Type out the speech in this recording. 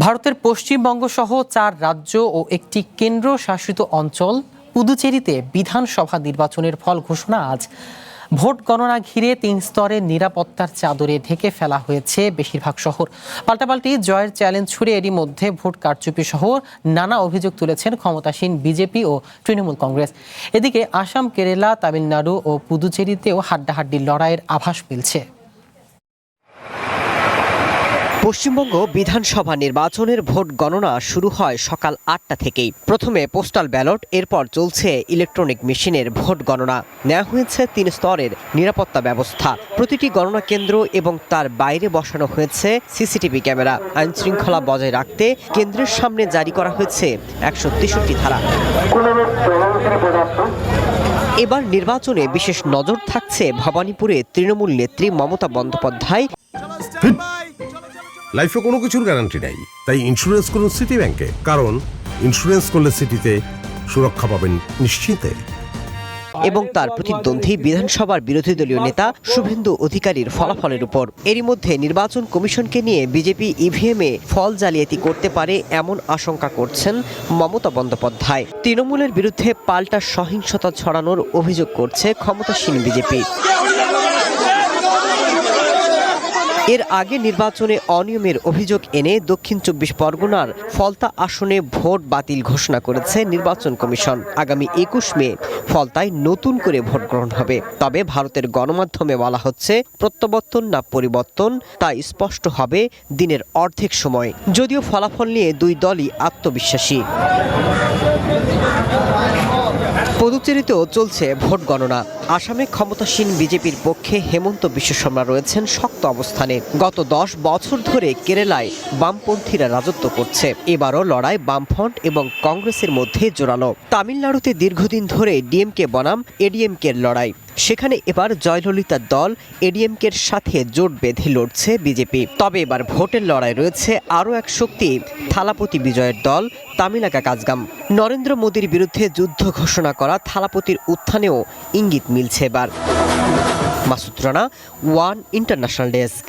ভারতের পশ্চিমবঙ্গ সহ 4 রাজ্য ও একটি কেন্দ্রশাসিত অঞ্চল পুদুচেরিতে বিধানসভা নির্বাচনের ফল ঘোষণা আজ। ভোট গণনা ঘিরে 3 স্তরের নিরাপত্তার চাদরে ঢেকে ফেলা হয়েছে বেশিরভাগ শহর। পাল্টাপাল্টি জয়ের চ্যালেঞ্জ ছুড়ে এরই মধ্যে ভোট কারচুপি সহ নানা অভিযোগ তুলেছেন ক্ষমতাসীন বিজেপি ও তৃণমূল কংগ্রেস। এদিকে আসাম, কেরালা, তামিলনাড়ু ও পুদুচেরিতেও হাড্ডাহাড্ডি লড়াইয়ের আভাস মিলছে। পশ্চিমবঙ্গ বিধানসভা নির্বাচনের ভোট গণনা শুরু হয় সকাল 8টা থেকেই। প্রথমে পোস্টাল ব্যালট, এরপর চলছে ইলেকট্রনিক মেশিনের ভোট গণনা। নেওয়া হয়েছে 3 স্তরের নিরাপত্তা ব্যবস্থা। প্রতিটি গণনা কেন্দ্র এবং তার বাইরে বসানো হয়েছে সিসিটিভি ক্যামেরা। আইন শৃঙ্খলা বজায় রাখতে কেন্দ্রের সামনে জারি করা হয়েছে 163 ধারা। এবার নির্বাচনে বিশেষ নজর থাকছে ভবানীপুরে তৃণমূল নেত্রী মমতা বন্দ্যোপাধ্যায়। লাইফে কোনো কিছুর গ্যারান্টি নাই, তাই ইন্স্যুরেন্স করুন সিটি ব্যাংকে, কারণ ইন্স্যুরেন্স করলে সিটিতে সুরক্ষা পাবেন নিশ্চিন্তে। এবং তার প্রতিদ্বন্দ্বী বিধানসভার বিরোধী দলীয় নেতা শুভেন্দু অধিকারীর ফলাফলের উপর। এরই মধ্যে নির্বাচন কমিশনকে নিয়ে বিজেপি ইভিএমে ফল জালিয়াতি করতে পারে এমন আশঙ্কা করছেন মমতা বন্দ্যোপাধ্যায়। তৃণমূলের বিরুদ্ধে পাল্টা সহিংসতা ছড়ানোর অভিযোগ করছে ক্ষমতাসীন বিজেপি। এর আগে নির্বাচনে অনিয়মের অভিযোগ এনে দক্ষিণ 24 পরগনার ফলতা আসনে ভোট বাতিল ঘোষণা করেছে নির্বাচন কমিশন। আগামী 21 মে ফলতায় নতুন করে ভোট গ্রহণ হবে। তবে ভারতের গণমাধ্যমে বলা হচ্ছে প্রত্যাবর্তন না পরিবর্তন তা স্পষ্ট হবে দিনের অর্ধেক সময়। যদিও ফলাফল নিয়ে দুই দলই আত্মবিশ্বাসী। পুদুচেরিতেও চলছে ভোট গণনা। আসামে ক্ষমতাসীন বিজেপির পক্ষে হেমন্ত বিশ্ব শর্মা রয়েছেন শক্ত অবস্থানে। গত 10 বছর ধরে কেরালায় বামপন্থীরা রাজত্ব করছে। এবারও লড়াই বামফ্রন্ট এবং কংগ্রেসের মধ্যে জোরালো। তামিলনাড়ুতে দীর্ঘদিন ধরে ডিএমকে বনাম এডিএমকের লড়াই। সেখানে এবার জয়ললিতার দল এডিএমকের সাথে জোট বেঁধে লড়ছে বিজেপি। তবে এবার ভোটের লড়াই রয়েছে আরও এক শক্তি, থালাপতি বিজয়ের দল তামিলাকা কাজগাম। নরেন্দ্র মোদীর বিরুদ্ধে যুদ্ধ ঘোষণা করা থালাপতির উত্থানেও ইঙ্গিত মিলছে এবার। Masud Rana, one international desk.